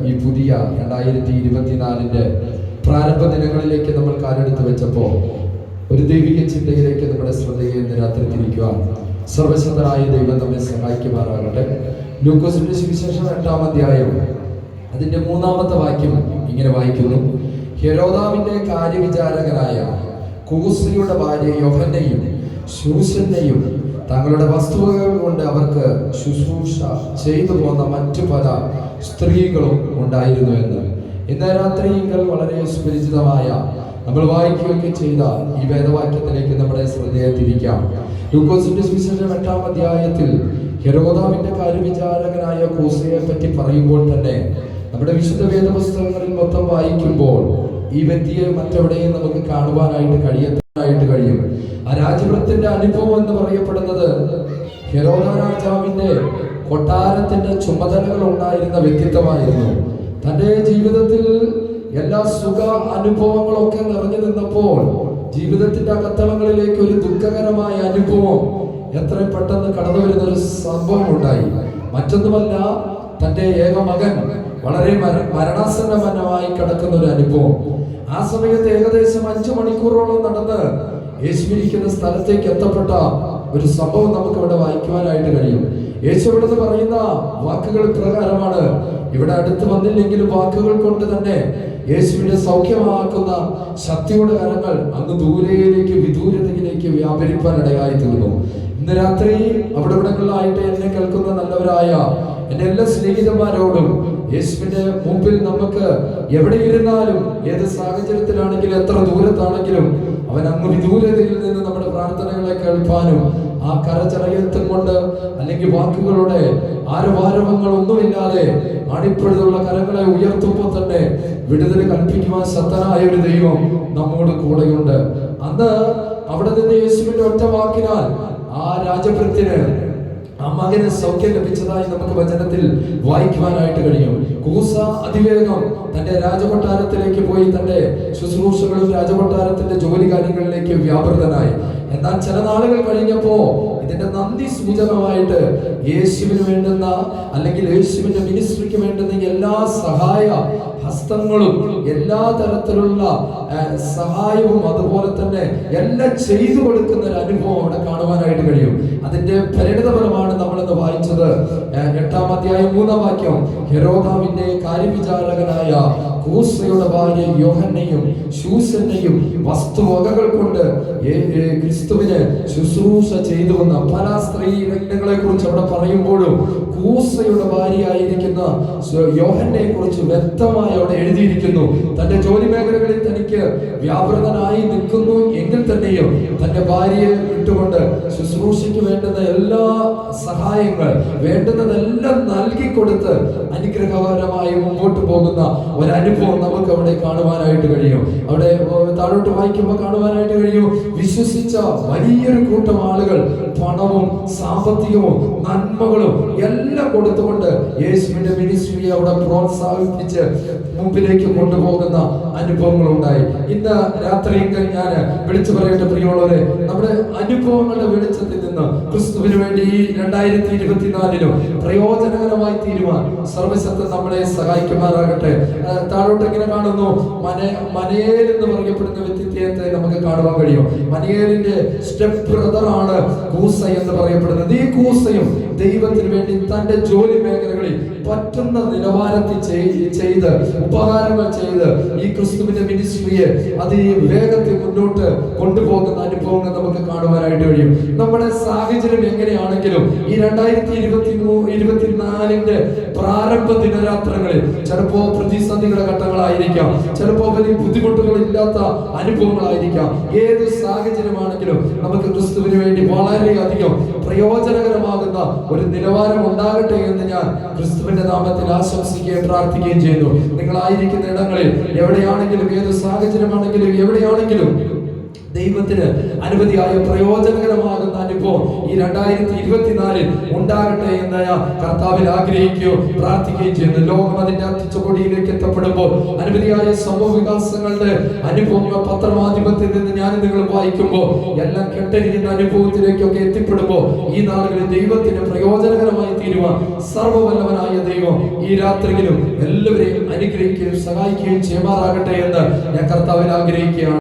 ഈ പുതിയ 2024 പ്രാരംഭ ദിനങ്ങളിലേക്ക് നമ്മൾ കാലെടുത്ത് വെച്ചപ്പോൾ ഒരു ദൈവിക ചിന്തയിലേക്ക് നമ്മുടെ ശ്രദ്ധയെ ഇന്ന് രാത്രി തിരിക്കുവാൻ സർവശക്തനായ ദൈവം നമ്മെ സഹായിക്കുമാറാകട്ടെ. ലൂക്കോസിന്റെ സുവിശേഷം 8-ാം അധ്യായം അതിന്റെ 3-ാമത്തെ വാക്യം ഇങ്ങനെ വായിക്കുന്നു: ഹെരോദാവിന്റെ കാര്യവിചാരകനായ കൂസയുടെ ഭാര്യ യോഹന്നയും ശൂസന്നെയും തങ്ങളുടെ വസ്തുവകൾ കൊണ്ട് അവർക്ക് ശുശ്രൂഷ ചെയ്തു പോന്ന മറ്റു പല സ്ത്രീകളും ഉണ്ടായിരുന്നു എന്ന്. ഇന്ന് രാത്രിയെങ്കിൽ വളരെ സുപരിചിതമായ നമ്മൾ വായിക്കുകയൊക്കെ ചെയ്ത ഈ വേദവാക്യത്തിലേക്ക് നമ്മുടെ ശ്രദ്ധയെ തിരിക്കാം. ലൂക്കോസിന്റെ സുവിശേഷം 8-ാം അധ്യായത്തിൽ ഹെരോദാവിന്റെ കാര്യവിചാരകനായ കൂസയെ പറ്റി പറയുമ്പോൾ തന്നെ നമ്മുടെ വിശുദ്ധ വേദപുസ്തകങ്ങളിൽ മൊത്തം വായിക്കുമ്പോൾ ഈ വ്യക്തിയെ മറ്റെവിടെയും നമുക്ക് കാണുവാനായിട്ട് കഴിയും. ആ രാജവൃത്തിന്റെ അനുഭവം എന്ന് പറയപ്പെടുന്നത് ഹെരോദ രാജാവിന്റെ കൊട്ടാരത്തിന്റെ ചുമതലകൾ ഉണ്ടായിരുന്ന വ്യക്തിത്വമായിരുന്നു. തന്റെ ജീവിതത്തിൽ എല്ലാ സുഖ അനുഭവങ്ങളൊക്കെ നിറഞ്ഞു നിന്നപ്പോൾ ജീവിതത്തിന്റെ അകത്തളങ്ങളിലേക്ക് ഒരു ദുഃഖകരമായ അനുഭവം എത്ര പെട്ടെന്ന് കടന്നു വരുന്ന ഒരു സംഭവം ഉണ്ടായി. മറ്റൊന്നുമല്ല, തന്റെ ഏക മകൻ വളരെ മരണാസന്നമായി കിടക്കുന്ന ഒരു അനുഭവം. ആ സമയത്ത് ഏകദേശം 5 മണിക്കൂറോളം നടന്ന് യേശുവിരിക്കുന്ന സ്ഥലത്തേക്ക് എത്തപ്പെട്ട ഒരു സംഭവം നമുക്ക് ഇവിടെ വായിക്കുവാനായിട്ട് കഴിയും. യേശു ഇവിടുന്ന് പറയുന്ന വാക്കുകൾ പ്രകാരമാണ്: ഇവിടെ അടുത്ത് വന്നില്ലെങ്കിലും വാക്കുകൾ കൊണ്ട് തന്നെ യേശുവിനെ സൗഖ്യമാക്കുന്ന ശക്തിയുടെ കരങ്ങൾ അങ്ങ് ദൂരയിലേക്ക് വിദൂരതയിലേക്ക് വ്യാപരിപ്പാൻ ഇടയായി തീർന്നു. ഇന്ന് രാത്രി അവിടെ ഇവിടങ്ങളിലായിട്ട് എന്നെ കേൾക്കുന്ന നല്ലവരായ എൻ്റെ എല്ലാ സ്നേഹിതന്മാരോടും യേശുവിന്റെ മുമ്പിൽ നമുക്ക് എവിടെ ഇരുന്നാലും ഏത് സാഹചര്യത്തിലാണെങ്കിലും എത്ര ദൂരത്താണെങ്കിലും അവൻ അങ്ങ് വിദൂരതയിൽ നിന്ന് നമ്മുടെ പ്രാർത്ഥനകളെ കേൾപ്പാനും ആ കരചറയത്തും കൊണ്ട് അല്ലെങ്കിൽ വാക്കുകളുടെ ആരവാരവങ്ങളൊന്നുമില്ലാതെ അടിപ്പഴുതുള്ള കരങ്ങളെ ഉയർത്തുമ്പോൾ തന്നെ വിടുതൽ കൽപ്പിക്കുവാൻ ശക്തനായ ഒരു ദൈവം നമ്മോട് കൂടെയുണ്ട്. അന്ന് അവിടെ നിന്ന് യേശുവിന്റെ ഒറ്റ വാക്കിനാൽ ആ രാജഭൃത്യന് ആ മകന് സൗഖ്യം ലഭിച്ചതായി നമുക്ക് വചനത്തിൽ വായിക്കുവാനായിട്ട് കഴിയും. കൂസ അതിവേഗം തന്റെ രാജകൊട്ടാരത്തിലേക്ക് പോയി തന്റെ ശുശ്രൂഷകളും രാജകൊട്ടാരത്തിന്റെ ജോലി കാര്യങ്ങളിലേക്ക് വ്യാപൃതനായി. എന്നാൽ ചില നാളുകൾ കഴിഞ്ഞപ്പോ ഇതിന്റെ നന്ദി സൂചകമായിട്ട് യേശുവിന് വേണ്ടുന്ന അല്ലെങ്കിൽ യേശുവിന്റെ മിനിസ്ട്രിക്ക് വേണ്ടുന്ന എല്ലാ സഹായ ഹസ്തങ്ങളും എല്ലാ തരത്തിലുള്ള സഹായവും അതുപോലെ തന്നെ എല്ലാം ചെയ്തു കൊടുക്കുന്ന ഒരു അനുഭവം അവിടെ കാണുവാനായിട്ട് കഴിയും. അതിന്റെ പരിണിതഫലമാണ് നമ്മളിന്ന് വായിച്ചത്. 8-ാം അധ്യായം 3-ാം വാക്യം: ഹെരോദാവിന്റെ കാര്യവിചാരകനായ കൂസയുടെ ഭാര്യ യോഹന്നയും ശൂസന്നെയും വസ്തുവകകൾ കൊണ്ട് ക്രിസ്തുവിന് ശുശ്രൂഷ ചെയ്തു വന്ന പല സ്ത്രീകളെ കുറിച്ച് അവിടെ പറയുമ്പോഴും കൂസയുടെ ഭാര്യയായിരിക്കുന്ന യോഹന്നയെ കുറിച്ച് വ്യക്തമായി അവിടെ എഴുതിയിരിക്കുന്നു. തന്റെ ജോലി മേഖലകളിൽ തനിക്ക് വ്യാപൃതനായി നിൽക്കുന്നു എങ്കിൽ തന്നെയും തന്റെ ഭാര്യയെ വിട്ടുകൊണ്ട് ശുശ്രൂഷയ്ക്ക് വേണ്ടുന്ന എല്ലാ സഹായങ്ങൾ വേണ്ടുന്നതെല്ലാം നൽകിക്കൊടുത്ത് അനുഗ്രഹകരമായി മുമ്പോട്ട് പോകുന്ന ഒരനുഭവം നമുക്ക് അവിടെ കാണുവാനായിട്ട് കഴിയും. അവിടെ താഴോട്ട് വായിക്കുമ്പോൾ കാണുവാനായിട്ട് കഴിയും: വിശ്വസിച്ച വലിയൊരു കൂട്ടം ആളുകൾ പണവും സാമ്പത്തികവും നന്മകളും എല്ലാം കൊടുത്തുകൊണ്ട് യേശുവിന്റെ മിനിസ്ട്രിയെ അവിടെ പ്രോത്സാഹിപ്പിച്ച് മുമ്പിലേക്ക് കൊണ്ടുപോകുന്ന അനുഭവങ്ങൾ ഉണ്ടായി. ഇന്ന് രാത്രിയെങ്കിൽ ഞാൻ വിളിച്ചു പറയട്ടെ പ്രിയമുള്ളവരെ, നമ്മുടെ അനുഭവങ്ങളുടെ വെളിച്ചത്തിൽ നിന്ന് ക്രിസ്തുവിന് വേണ്ടി ഈ 2024 പ്രയോജനകരമായി തീരുവാൻ സർവശക്തൻ നമ്മളെ സഹായിക്കുമാറാകട്ടെ. താഴോട്ട് ഇങ്ങനെ കാണുന്നു: മനയേൽ എന്ന് പറയപ്പെടുന്ന വ്യക്തിത്വത്തെ നമുക്ക് കാണുവാൻ കഴിയും. മനയേലിന്റെ സ്റ്റെപ്പ് ബ്രദർ ആണ് കൂസ എന്ന് പറയപ്പെടുന്നത്. ഈ കൂസയും ദൈവത്തിന് വേണ്ടി തന്റെ ജോലി മേഖലകളിൽ പറ്റുന്ന നിലവാരത്തിൽ ചെയ്ത് ഉപകാരങ്ങൾ ചെയ്ത് ഈ ക്രിസ്തുവിന്റെ മിനിസ്ട്രിയെ അത് ഈ വേഗത്തിൽ മുന്നോട്ട് കൊണ്ടുപോകുന്ന അനുഭവങ്ങൾ നമുക്ക് കാണുവാനായിട്ട് കഴിയും. നമ്മുടെ സാഹചര്യം എങ്ങനെയാണെങ്കിലും ഈ 2024 പ്രാരംഭ ദിനരാത്രങ്ങളിൽ ചിലപ്പോ പ്രതിസന്ധികളുടെ ഘട്ടങ്ങളായിരിക്കാം, ചിലപ്പോ വലിയ ബുദ്ധിമുട്ടുകൾ ഇല്ലാത്ത അനുഭവങ്ങളായിരിക്കാം. ഏത് സാഹചര്യമാണെങ്കിലും നമുക്ക് ക്രിസ്തുവിന് വേണ്ടി വളരെയധികം പ്രയോജനകരമാകുന്ന ഒരു നിലവാരം ഉണ്ടാകട്ടെ എന്ന് ഞാൻ ക്രിസ്തുവിന്റെ നാമത്തിൽ ആശംസിക്കുകയും പ്രാർത്ഥിക്കുകയും ചെയ്യുന്നു. നിങ്ങളായിരിക്കുന്ന ഇടങ്ങളിൽ എവിടെയാണെങ്കിലും ഏത് സാഹചര്യമാണെങ്കിലും എവിടെയാണെങ്കിലും ദൈവത്തിന് അനവധിയായ പ്രയോജനകരമാകുന്ന അനുഭവം ഈ 2024 ഉണ്ടാകട്ടെ എന്ന് കർത്താവിൽ ആഗ്രഹിക്കുകയോ പ്രാർത്ഥിക്കുകയും ചെയ്യുന്നു. ലോകം അതിന്റെ അത്തിച്ചുകൊടിയിലേക്ക് എത്തപ്പെടുമ്പോൾ അനവധിയായ സംഭവ വികാസങ്ങളുടെ അനുഭവങ്ങൾ പത്രമാധ്യമത്തിൽ നിന്ന് ഞാൻ നിങ്ങൾ വായിക്കുമ്പോൾ എല്ലാം കെട്ടരിക്കുന്ന അനുഭവത്തിലേക്കൊക്കെ എത്തിപ്പെടുമ്പോൾ ഈ നാളുകളിൽ ദൈവത്തിന് പ്രയോജനകരമായി തീരുവാൻ സർവ്വവല്ലഭനായ ദൈവം ഈ രാത്രിയിലും എല്ലാവരെയും അനുഗ്രഹിക്കുകയും സഹായിക്കുകയും ചെയ്യുമാറാകട്ടെ എന്ന് ഞാൻ കർത്താവിൽ ആഗ്രഹിക്കുകയാണ്.